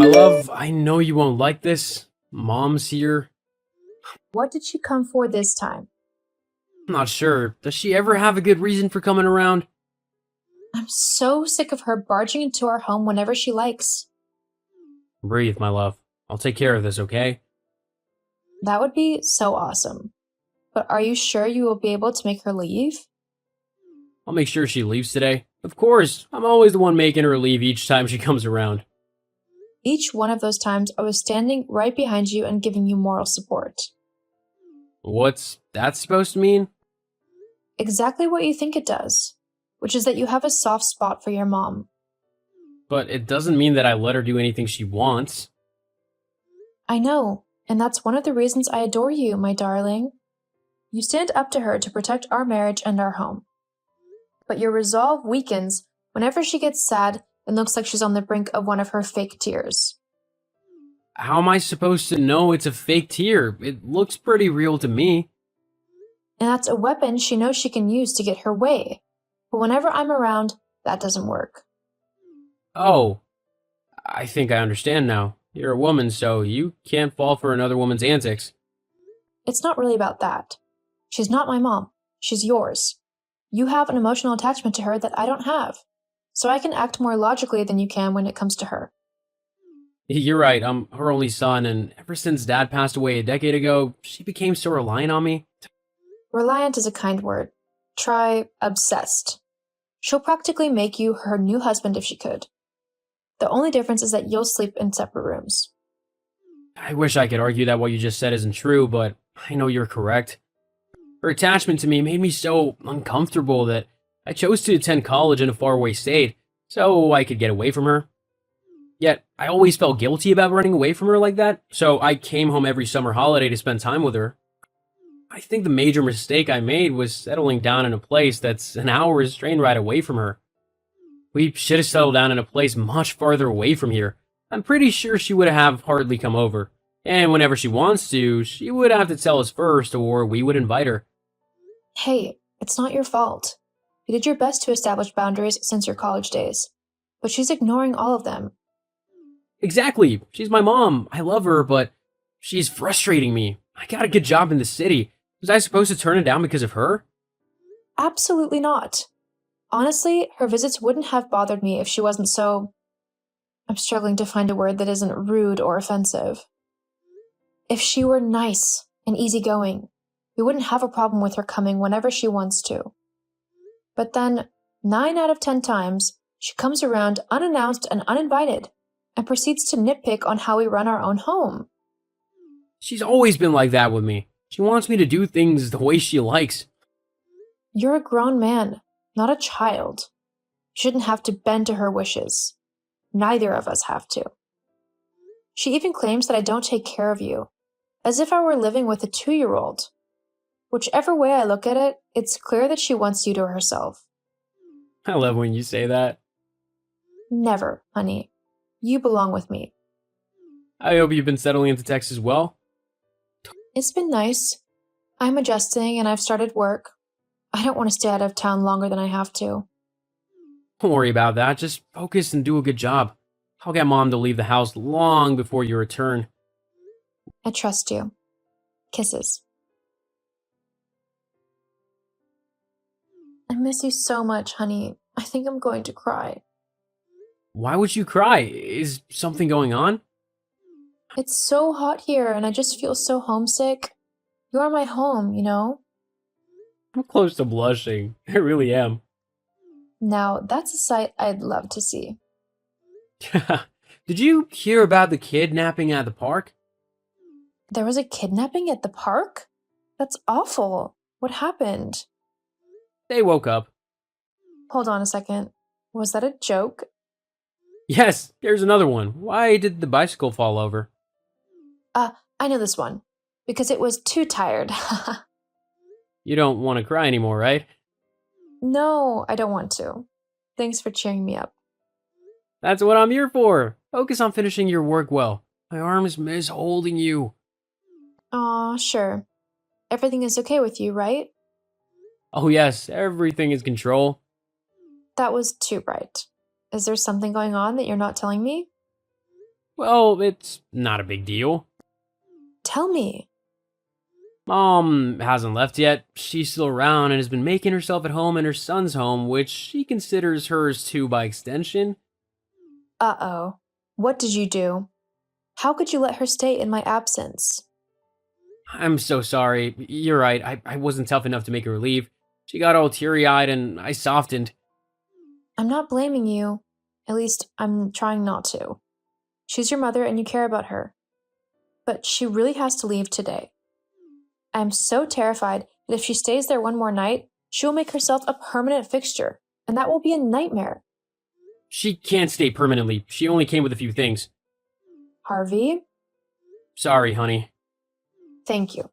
My love, I know you won't like this. Mom's here. What did she come for this time? I'm not sure. Does she ever have a good reason for coming around? I'm so sick of her barging into our home whenever she likes. Breathe, my love. I'll take care of this, okay? That would be so awesome. But are you sure you will be able to make her leave? I'll make sure she leaves today. Of course, I'm always the one making her leave each time she comes around. Each one of those times I was standing right behind you and giving you moral support. What's that supposed to mean? Exactly what you think it does, which is that you have a soft spot for your mom. But it doesn't mean that I let her do anything she wants. I know, and that's one of the reasons I adore you, my darling. You stand up to her to protect our marriage and our home. But your resolve weakens whenever she gets sad and looks like she's on the brink of one of her fake tears. How am I supposed to know it's a fake tear? It looks pretty real to me. And that's a weapon she knows she can use to get her way. But whenever I'm around, that doesn't work. Oh, I think I understand now. You're a woman, so you can't fall for another woman's antics. It's not really about that. She's not my mom. She's yours. You have an emotional attachment to her that I don't have. So I can act more logically than you can when it comes to her. You're right, I'm her only son, and ever since Dad passed away a decade ago, she became so reliant on me. Reliant is a kind word. Try obsessed. She'll practically make you her new husband if she could. The only difference is that you'll sleep in separate rooms. I wish I could argue that what you just said isn't true, but I know you're correct. Her attachment to me made me so uncomfortable that I chose to attend college in a faraway state so I could get away from her. Yet, I always felt guilty about running away from her like that, so I came home every summer holiday to spend time with her. I think the major mistake I made was settling down in a place that's an hour's train ride away from her. We should have settled down in a place much farther away from here. I'm pretty sure she would have hardly come over. And whenever she wants to, she would have to tell us first, or we would invite her. Hey, it's not your fault. You did your best to establish boundaries since your college days. But she's ignoring all of them. Exactly. She's my mom. I love her, but she's frustrating me. I got a good job in the city. Was I supposed to turn it down because of her? Absolutely not. Honestly, her visits wouldn't have bothered me if she wasn't so... I'm struggling to find a word that isn't rude or offensive. If she were nice and easygoing, we wouldn't have a problem with her coming whenever she wants to. But then, 9 out of 10 times, she comes around unannounced and uninvited, and proceeds to nitpick on how we run our own home. She's always been like that with me. She wants me to do things the way she likes. You're a grown man, not a child. You shouldn't have to bend to her wishes. Neither of us have to. She even claims that I don't take care of you, as if I were living with a 2-year-old. Whichever way I look at it, it's clear that she wants you to herself. I love when you say that. Never, honey. You belong with me. I hope you've been settling into Texas well. It's been nice. I'm adjusting and I've started work. I don't want to stay out of town longer than I have to. Don't worry about that. Just focus and do a good job. I'll get Mom to leave the house long before you return. I trust you. Kisses. I miss you so much, honey. I think I'm going to cry. Why would you cry? Is something going on? It's so hot here and I just feel so homesick. You are my home, you know? I'm close to blushing. I really am. Now, that's a sight I'd love to see. Did you hear about the kidnapping at the park? There was a kidnapping at the park? That's awful. What happened? They woke up. Hold on a second. Was that a joke? Yes, there's another one. Why did the bicycle fall over? I know this one. Because it was too tired. You don't want to cry anymore, right? No, I don't want to. Thanks for cheering me up. That's what I'm here for. Focus on finishing your work well. My arms miss holding you. Aw, sure. Everything is okay with you, right? Oh yes, everything is control. That was too bright. Is there something going on that you're not telling me? Well, it's not a big deal. Tell me. Mom hasn't left yet. She's still around and has been making herself at home in her son's home, which she considers hers too by extension. Uh-oh. What did you do? How could you let her stay in my absence? I'm so sorry. You're right. I wasn't tough enough to make her leave. She got all teary eyed and I softened. I'm not blaming you. At least, I'm trying not to. She's your mother and you care about her. But she really has to leave today. I'm so terrified that if she stays there one more night, she will make herself a permanent fixture, and that will be a nightmare. She can't stay permanently. She only came with a few things. Harvey, Sorry, honey. thank you.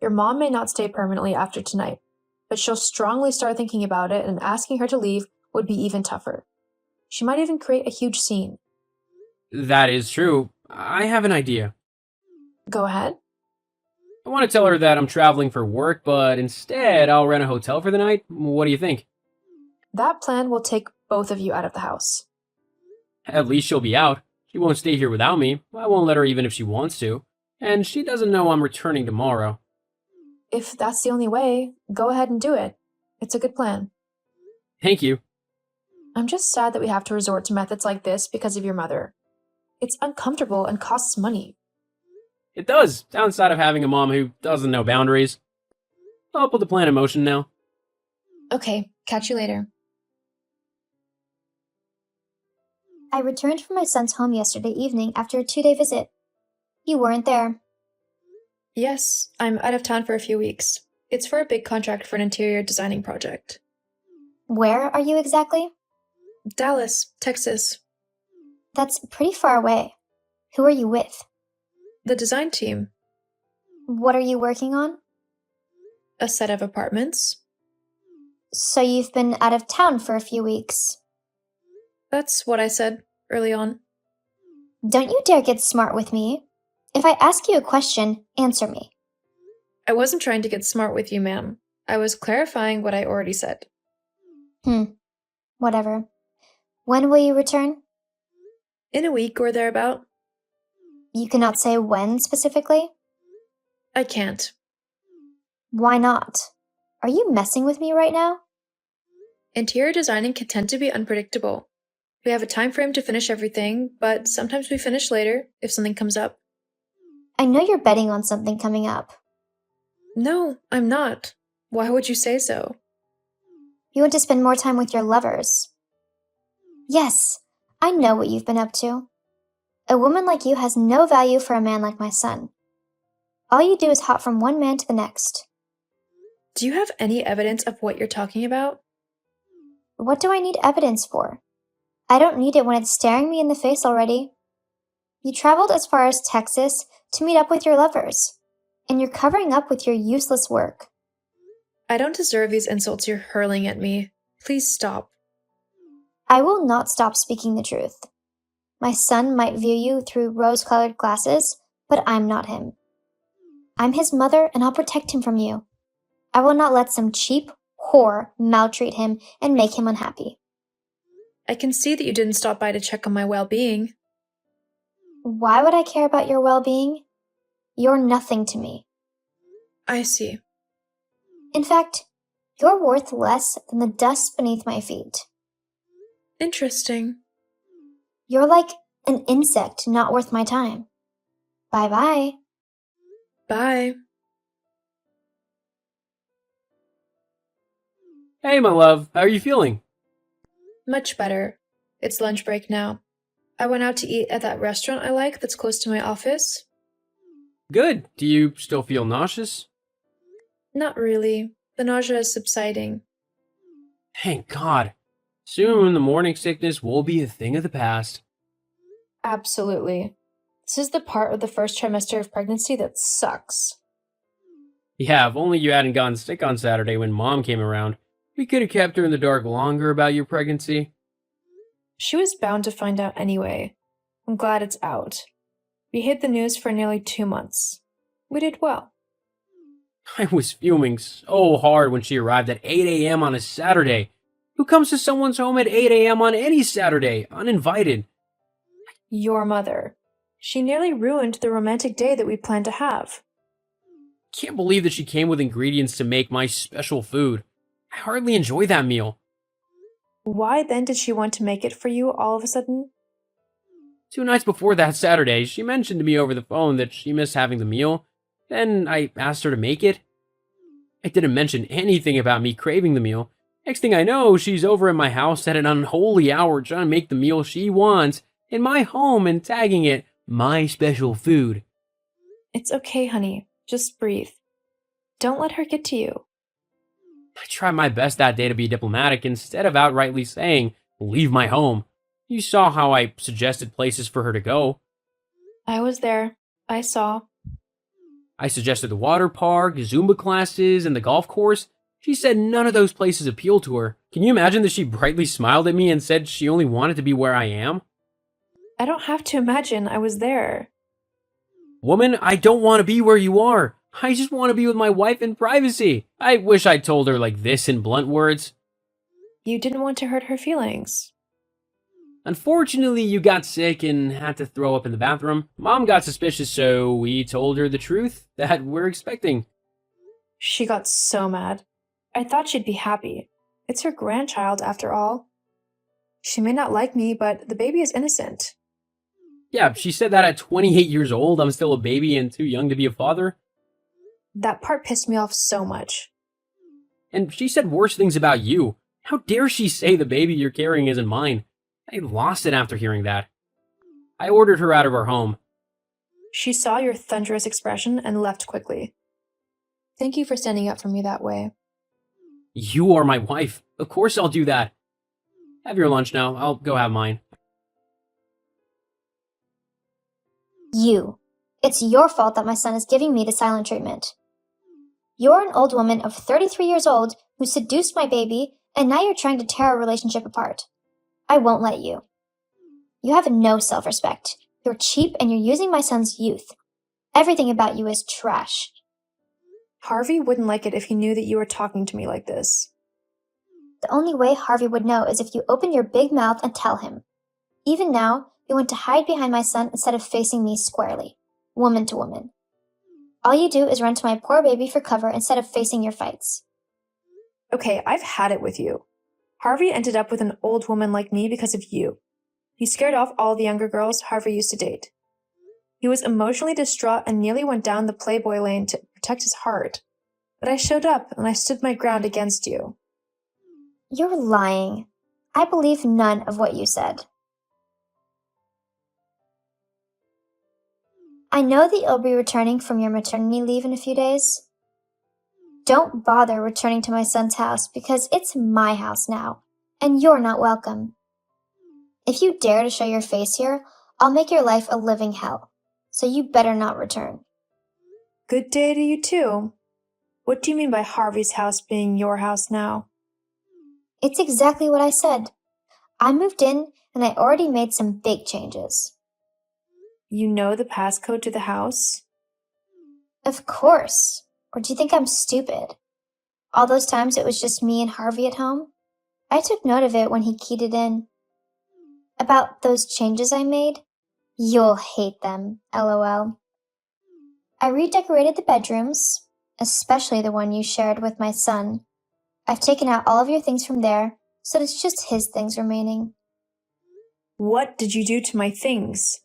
Your mom may not stay permanently after tonight, but she'll strongly start thinking about it, and asking her to leave would be even tougher. She might even create a huge scene. That is true. I have an idea. Go ahead. I want to tell her that I'm traveling for work, but instead I'll rent a hotel for the night. What do you think? That plan will take both of you out of the house. At least she'll be out. She won't stay here without me. I won't let her even if she wants to. And she doesn't know I'm returning tomorrow. If that's the only way, go ahead and do it. It's a good plan. Thank you. I'm just sad that we have to resort to methods like this because of your mother. It's uncomfortable and costs money. It does. Downside of having a mom who doesn't know boundaries. I'll put the plan in motion now. Okay, catch you later. I returned from my son's home yesterday evening after a 2-day visit. You weren't there. Yes, I'm out of town for a few weeks. It's for a big contract for an interior designing project. Where are you exactly? Dallas, Texas. That's pretty far away. Who are you with? The design team. What are you working on? A set of apartments. So you've been out of town for a few weeks. That's what I said early on. Don't you dare get smart with me. If I ask you a question, answer me. I wasn't trying to get smart with you, ma'am. I was clarifying what I already said. Whatever. When will you return? In a week or thereabout. You cannot say when specifically? I can't. Why not? Are you messing with me right now? Interior designing can tend to be unpredictable. We have a time frame to finish everything, but sometimes we finish later if something comes up. I know you're betting on something coming up. No, I'm not. Why would you say so? You want to spend more time with your lovers. Yes, I know what you've been up to. A woman like you has no value for a man like my son. All you do is hop from one man to the next. Do you have any evidence of what you're talking about? What do I need evidence for? I don't need it when it's staring me in the face already. You traveled as far as Texas to meet up with your lovers, and you're covering up with your useless work. I don't deserve these insults you're hurling at me. Please stop. I will not stop speaking the truth. My son might view you through rose-colored glasses, but I'm not him. I'm his mother, and I'll protect him from you. I will not let some cheap whore maltreat him and make him unhappy. I can see that you didn't stop by to check on my well-being. Why would I care about your well-being? You're nothing to me. I see. In fact, you're worth less than the dust beneath my feet. Interesting. You're like an insect not worth my time. Bye-bye. Bye. Hey, my love. How are you feeling? Much better. It's lunch break now. I went out to eat at that restaurant I like that's close to my office. Good. Do you still feel nauseous? Not really. The nausea is subsiding. Thank God. Soon the morning sickness will be a thing of the past. Absolutely. This is the part of the first trimester of pregnancy that sucks. Yeah, if only you hadn't gotten sick on Saturday when Mom came around. We could have kept her in the dark longer about your pregnancy. She was bound to find out anyway. I'm glad it's out. We hid the news for nearly 2 months. We did well. I was fuming so hard when she arrived at 8 a.m. on a Saturday. Who comes to someone's home at 8 a.m. on any Saturday, uninvited? Your mother. She nearly ruined the romantic day that we planned to have. Can't believe that she came with ingredients to make my special food. I hardly enjoy that meal. Why then did she want to make it for you all of a sudden? 2 nights before that Saturday, she mentioned to me over the phone that she missed having the meal. Then I asked her to make it. I didn't mention anything about me craving the meal. Next thing I know, she's over at my house at an unholy hour trying to make the meal she wants in my home and tagging it my special food. It's okay, honey. Just breathe. Don't let her get to you. I tried my best that day to be diplomatic instead of outrightly saying, leave my home. You saw how I suggested places for her to go. I was there. I saw. I suggested the water park, Zumba classes, and the golf course. She said none of those places appealed to her. Can you imagine that she brightly smiled at me and said she only wanted to be where I am? I don't have to imagine. I was there. Woman, I don't want to be where you are. I just want to be with my wife in privacy. I wish I'd told her like this in blunt words. You didn't want to hurt her feelings. Unfortunately, you got sick and had to throw up in the bathroom. Mom got suspicious, so we told her the truth that we're expecting. She got so mad. I thought she'd be happy. It's her grandchild, after all. She may not like me, but the baby is innocent. Yeah, she said that at 28 years old, I'm still a baby and too young to be a father. That part pissed me off so much. And she said worse things about you. How dare she say the baby you're carrying isn't mine? I lost it after hearing that. I ordered her out of our home. She saw your thunderous expression and left quickly. Thank you for standing up for me that way. You are my wife. Of course I'll do that. Have your lunch now. I'll go have mine. You. It's your fault that my son is giving me the silent treatment. You're an old woman of 33 years old who seduced my baby, and now you're trying to tear our relationship apart. I won't let you. You have no self-respect. You're cheap and you're using my son's youth. Everything about you is trash. Harvey wouldn't like it if he knew that you were talking to me like this. The only way Harvey would know is if you open your big mouth and tell him. Even now, you want to hide behind my son instead of facing me squarely, woman to woman. All you do is run to my poor baby for cover instead of facing your fights. Okay, I've had it with you. Harvey ended up with an old woman like me because of you. He scared off all the younger girls Harvey used to date. He was emotionally distraught and nearly went down the playboy lane to protect his heart. But I showed up and I stood my ground against you. You're lying. I believe none of what you said. I know that you'll be returning from your maternity leave in a few days. Don't bother returning to my son's house because it's my house now, and you're not welcome. If you dare to show your face here, I'll make your life a living hell, so you better not return. Good day to you too. What do you mean by Harvey's house being your house now? It's exactly what I said. I moved in, and I already made some big changes. You know the passcode to the house? Of course. Or do you think I'm stupid? All those times it was just me and Harvey at home? I took note of it when he keyed it in. About those changes I made? You'll hate them, LOL. I redecorated the bedrooms, especially the one you shared with my son. I've taken out all of your things from there, so it's just his things remaining. What did you do to my things?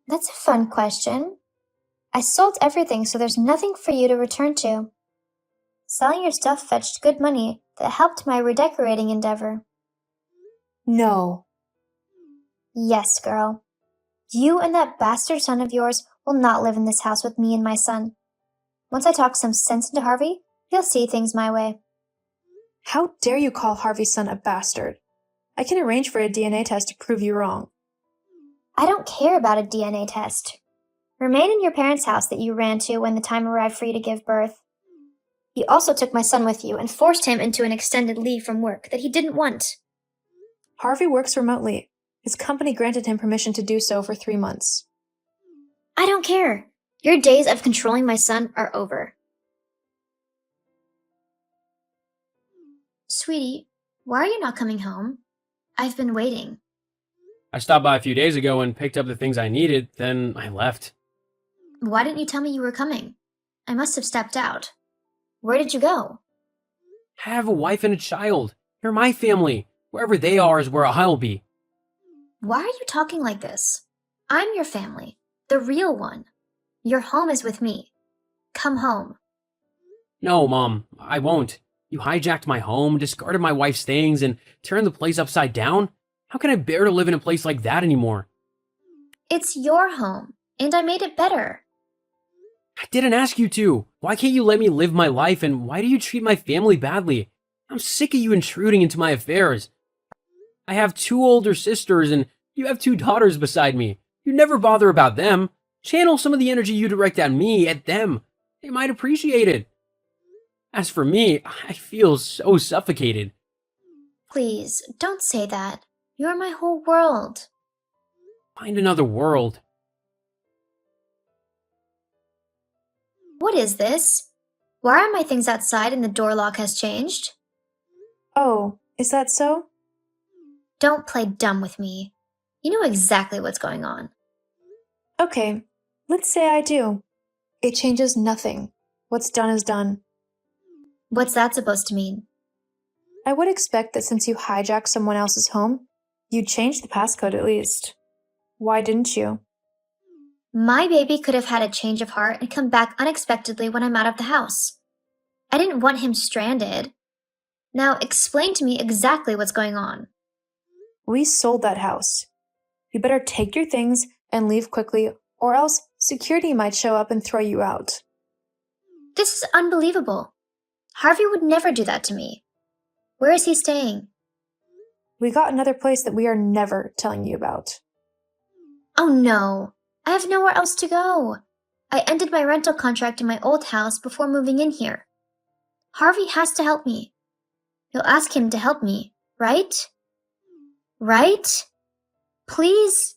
That's a fun question. I sold everything, so there's nothing for you to return to. Selling your stuff fetched good money that helped my redecorating endeavor. No. Yes, girl. You and that bastard son of yours will not live in this house with me and my son. Once I talk some sense into Harvey, he'll see things my way. How dare you call Harvey's son a bastard? I can arrange for a DNA test to prove you wrong. I don't care about a DNA test. Remain in your parents' house that you ran to when the time arrived for you to give birth. You also took my son with you and forced him into an extended leave from work that he didn't want. Harvey works remotely. His company granted him permission to do so for 3 months. I don't care. Your days of controlling my son are over. Sweetie, why are you not coming home? I've been waiting. I stopped by a few days ago and picked up the things I needed, then I left. Why didn't you tell me you were coming? I must have stepped out. Where did you go? I have a wife and a child. They're my family. Wherever they are is where I'll be. Why are you talking like this? I'm your family, the real one. Your home is with me. Come home. No, Mom, I won't. You hijacked my home, discarded my wife's things, and turned the place upside down? How can I bear to live in a place like that anymore? It's your home, and I made it better. I didn't ask you to. Why can't you let me live my life, and why do you treat my family badly? I'm sick of you intruding into my affairs. I have 2 older sisters, and you have 2 daughters beside me. You never bother about them. Channel some of the energy you direct at me, at them. They might appreciate it. As for me, I feel so suffocated. Please, don't say that. You're my whole world. Find another world. What is this? Why are my things outside and the door lock has changed? Oh, is that so? Don't play dumb with me. You know exactly what's going on. Okay, let's say I do. It changes nothing. What's done is done. What's that supposed to mean? I would expect that since you hijacked someone else's home, you'd change the passcode at least. Why didn't you? My baby could have had a change of heart and come back unexpectedly when I'm out of the house. I didn't want him stranded. Now explain to me exactly what's going on. We sold that house. You better take your things and leave quickly, or else security might show up and throw you out. This is unbelievable. Harvey would never do that to me. Where is he staying? We got another place that we are never telling you about. Oh no, I have nowhere else to go. I ended my rental contract in my old house before moving in here. Harvey has to help me. You'll ask him to help me, right? Right? Please?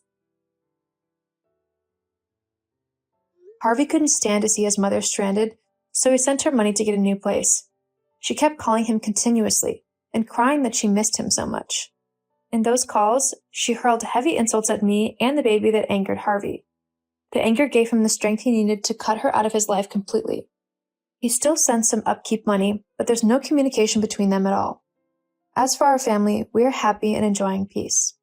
Harvey couldn't stand to see his mother stranded, so he sent her money to get a new place. She kept calling him continuously and crying that she missed him so much. In those calls, she hurled heavy insults at me and the baby that angered Harvey. The anger gave him the strength he needed to cut her out of his life completely. He still sends some upkeep money, but there's no communication between them at all. As for our family, we are happy and enjoying peace.